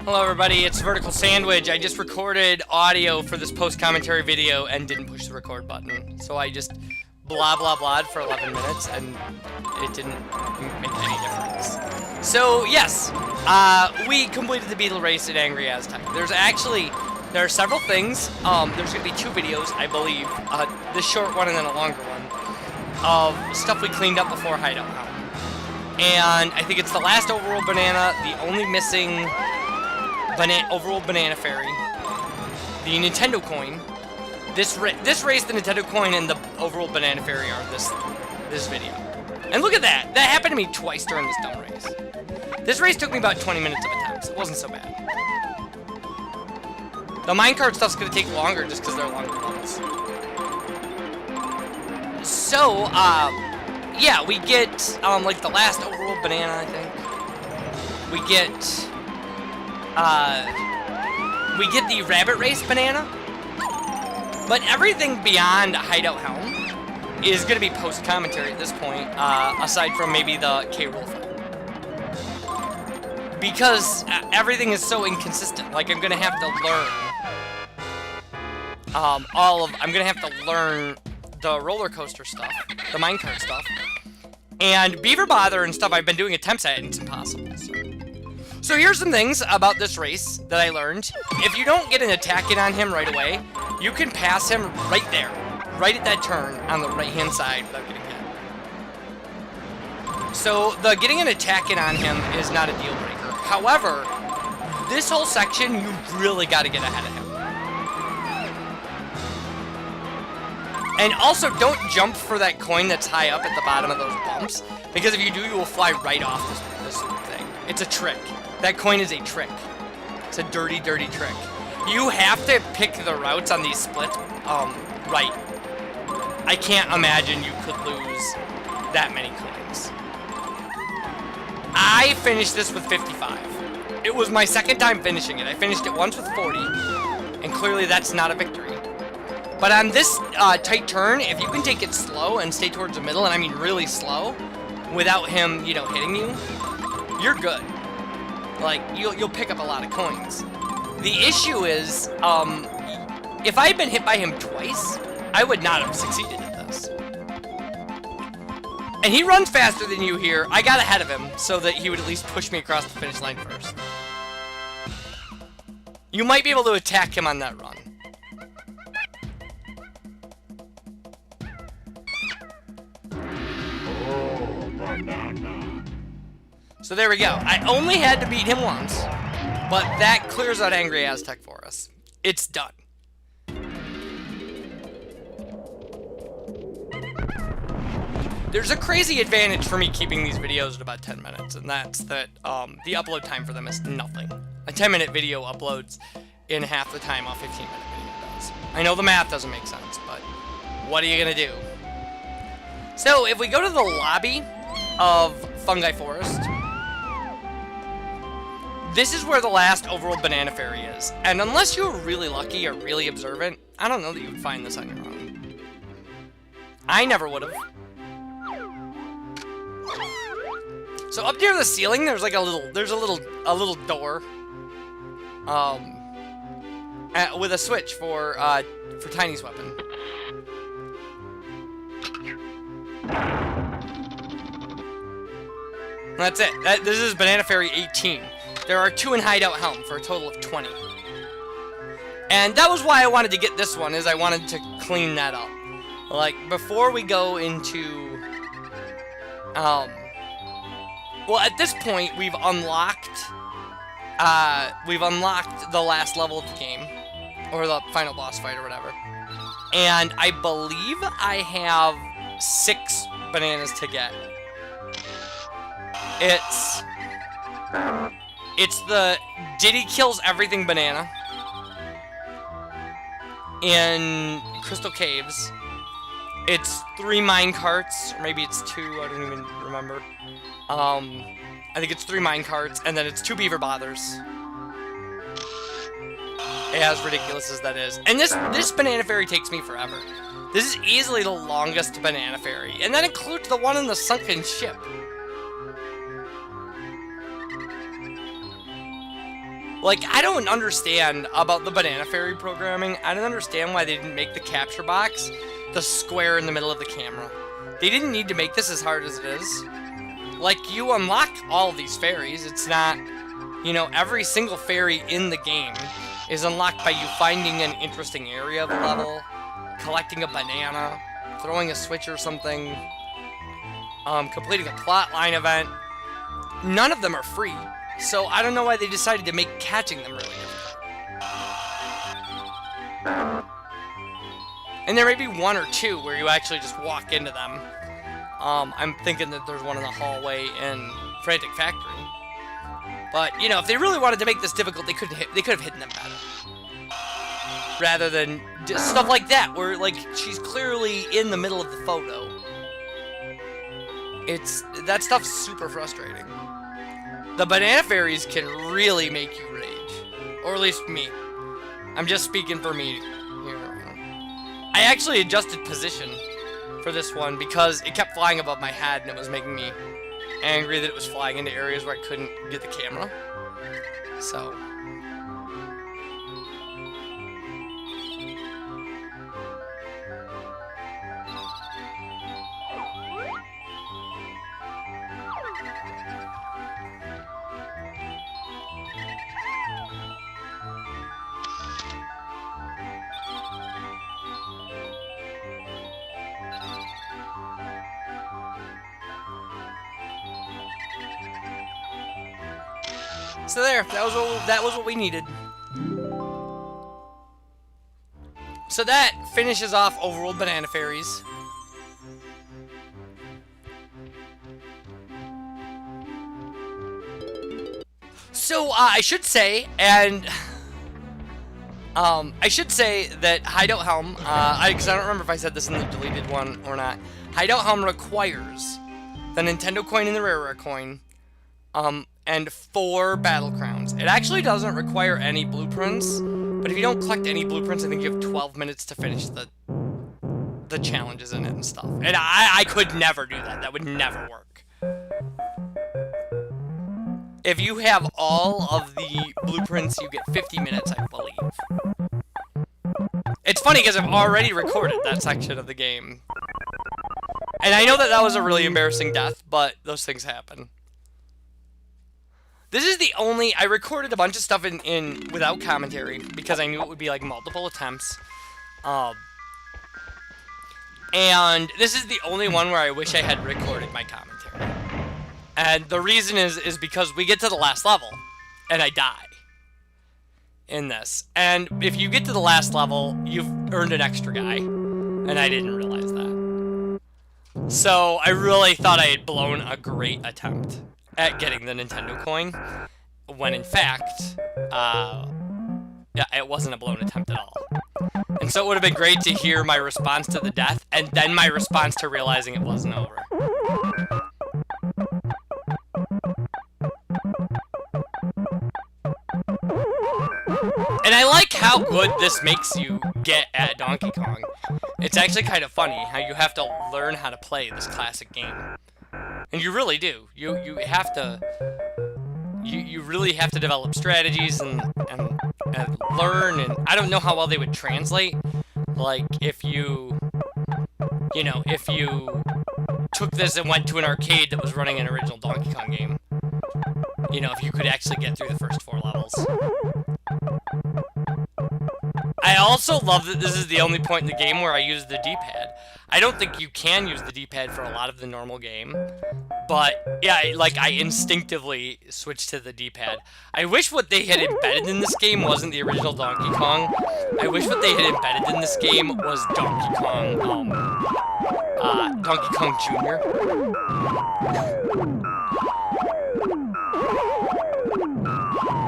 Hello everybody, it's VerticalSandwich. I just recorded audio for this post-commentary video and didn't push the record button. So I just blah blah blah for 11 minutes and it didn't make any difference. So yes, we completed the Beetle race at Angry Aztec. There are several things. There's going to be 2 videos, I believe. This short one and then a longer one of stuff we cleaned up before Hideout Hound. And I think it's the last overworld banana, the only missing overworld banana fairy, the Nintendo coin. This race, the Nintendo coin, and the overworld banana fairy are this video. And look at that! That happened to me twice during this dumb race. This race took me about 20 minutes of attempts. It wasn't so bad. The minecart stuff's gonna take longer just because they're longer ones. So, yeah, we get, like the last overworld banana, I think. We get the rabbit race banana. But everything beyond Hideout Helm is going to be post-commentary at this point, aside from maybe the K-Rool fight. Because everything is so inconsistent. Like, I'm going to have to learn I'm going to have to learn the roller coaster stuff, the minecart stuff. And Beaver Bother and stuff I've been doing attempts at, and it's impossible. So here's some things about this race that I learned. If you don't get an attack in on him right away, you can pass him right there, right at that turn on the right-hand side without getting hit. So the getting an attack in on him is not a deal breaker. However, this whole section, you really got to get ahead of him. And also, don't jump for that coin that's high up at the bottom of those bumps, because if you do, you will fly right off this thing. It's a trick. That coin is a trick. It's a dirty, dirty trick. You have to pick the routes on these splits right. I can't imagine you could lose that many coins. I finished this with 55. It was my second time finishing it. I finished it once with 40, and clearly that's not a victory. But on this tight turn, if you can take it slow and stay towards the middle, and I mean really slow, without him, you know, hitting you, you're good. Like, you'll pick up a lot of coins. The issue is, if I had been hit by him twice, I would not have succeeded at this. And he runs faster than you here. I got ahead of him so that he would at least push me across the finish line first. You might be able to attack him on that run. So there we go. I only had to beat him once, but that clears out Angry Aztec for us. It's done. There's a crazy advantage for me keeping these videos at about 10 minutes, and that's that the upload time for them is nothing. A 10-minute video uploads in half the time a 15-minute video does. I know the math doesn't make sense, but what are you gonna do? So if we go to the lobby of Fungi Forest, this is where the last overworld banana fairy is. And unless you were really lucky or really observant, I don't know that you would find this on your own. I never would have. So up near the ceiling, there's like a little door, with a switch for Tiny's weapon. That's it. This is Banana Fairy 18. There are 2 in Hideout Helm for a total of 20. And that was why I wanted to get this one, is I wanted to clean that up. Like, before we go into... well, at this point, we've unlocked the last level of the game. Or the final boss fight or whatever. And I believe I have 6 bananas to get. It's the Diddy Kills Everything banana in Crystal Caves. It's 3 minecarts, or maybe it's 2, I don't even remember. I think it's 3 minecarts, and then it's 2 Beaver Bothers. As ridiculous as that is. And this Banana Fairy takes me forever. This is easily the longest Banana Fairy, and that includes the one in the sunken ship. Like, I don't understand about the Banana Fairy programming. I don't understand why they didn't make the capture box the square in the middle of the camera. They didn't need to make this as hard as it is. Like, you unlock all of these fairies. It's not, you know, every single fairy in the game is unlocked by you finding an interesting area of the level, collecting a banana, throwing a switch or something, completing a plotline event. None of them are free, so I don't know why they decided to make catching them really difficult. And there may be one or two where you actually just walk into them. I'm thinking that there's one in the hallway in Frantic Factory. But, you know, if they really wanted to make this difficult, they could have hidden them better. Rather than just stuff like that, where, like, she's clearly in the middle of the photo. That stuff's super frustrating. The Banana Fairies can really make you rage. Or at least me. I'm just speaking for me here. I actually adjusted position for this one because it kept flying above my head and it was making me angry that it was flying into areas where I couldn't get the camera. So... So there, that was what we needed. So that finishes off Overworld Banana Fairies. So I should say, that Hideout Helm, because I don't remember if I said this in the deleted one or not. Hideout Helm requires the Nintendo coin and the Rare coin, and 4 battle crowns. It actually doesn't require any blueprints, but if you don't collect any blueprints, I think you have 12 minutes to finish the challenges in it and stuff. And I could never do that. That would never work. If you have all of the blueprints, you get 50 minutes, I believe. It's funny because I've already recorded that section of the game. And I know that was a really embarrassing death, but those things happen. This is the only... I recorded a bunch of stuff in without commentary, because I knew it would be, like, multiple attempts. And this is the only one where I wish I had recorded my commentary. And the reason is because we get to the last level, and I die in this. And if you get to the last level, you've earned an extra guy, and I didn't realize that. So I really thought I had blown a great attempt at getting the Nintendo coin, when in fact, yeah, it wasn't a blown attempt at all. And so it would have been great to hear my response to the death, and then my response to realizing it wasn't over. And I like how good this makes you get at Donkey Kong. It's actually kind of funny how you have to learn how to play this classic game. And you really do. You have to... You really have to develop strategies and learn, and I don't know how well they would translate. Like, if you... You know, if you took this and went to an arcade that was running an original Donkey Kong game. You know, if you could actually get through the first 4 levels. I also love that this is the only point in the game where I use the D-pad. I don't think you can use the D-pad for a lot of the normal game. But, yeah, like, I instinctively switched to the D-pad. I wish what they had embedded in this game wasn't the original Donkey Kong. I wish what they had embedded in this game was Donkey Kong, Donkey Kong Jr.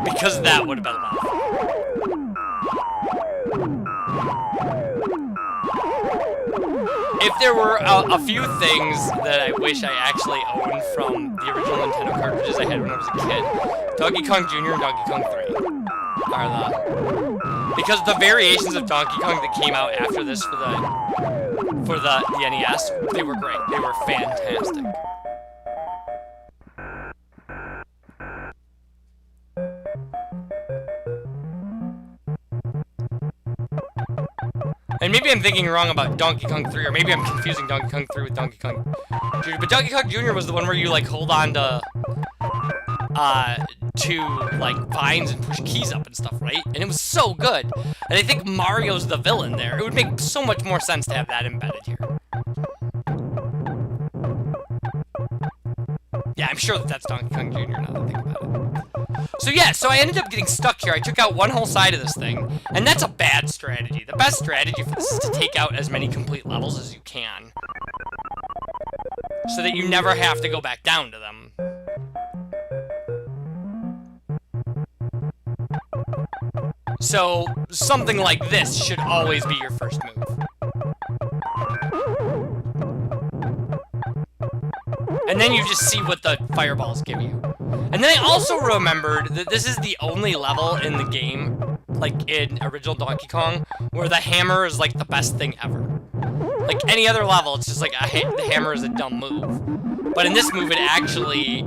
Because that would have been a lot of fun. If there were a few things that I wish I actually owned from the original Nintendo cartridges I had when I was a kid, Donkey Kong Jr. and Donkey Kong 3 are the... Because the variations of Donkey Kong that came out after this for the NES, they were great. They were fantastic. And maybe I'm thinking wrong about Donkey Kong 3, or maybe I'm confusing Donkey Kong 3 with Donkey Kong Jr. But Donkey Kong Jr. was the one where you, like, hold on to like, vines and push keys up and stuff, right? And it was so good. And I think Mario's the villain there. It would make so much more sense to have that embedded here. Yeah, I'm sure that that's Donkey Kong Jr. now that I think about it. So yeah, so I ended up getting stuck here. I took out one whole side of this thing, and that's a bad strategy. The best strategy for this is to take out as many complete levels as you can, so that you never have to go back down to them. So something like this should always be your first move. And then you just see what the fireballs give you. And then I also remembered that this is the only level in the game, like in original Donkey Kong, where the hammer is like the best thing ever. Like any other level, it's just like the hammer is a dumb move. But in this move, it actually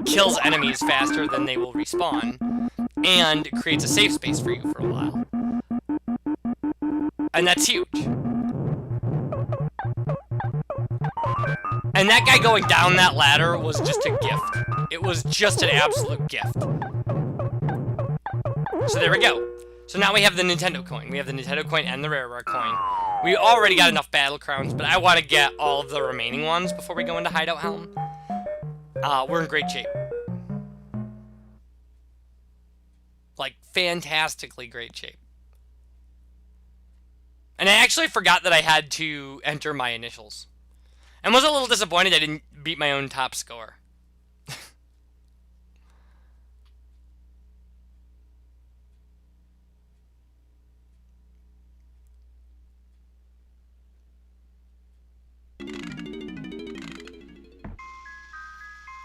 kills enemies faster than they will respawn, and creates a safe space for you for a while. And that's huge. And that guy going down that ladder was just a gift. It was just an absolute gift. So there we go. So now we have the Nintendo coin. We have the Nintendo coin and the Rare coin. We already got enough battle crowns, but I want to get all of the remaining ones before we go into Hideout Helm. We're in great shape. Like, fantastically great shape. And I actually forgot that I had to enter my initials. And was a little disappointed I didn't beat my own top score.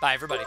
Bye, everybody.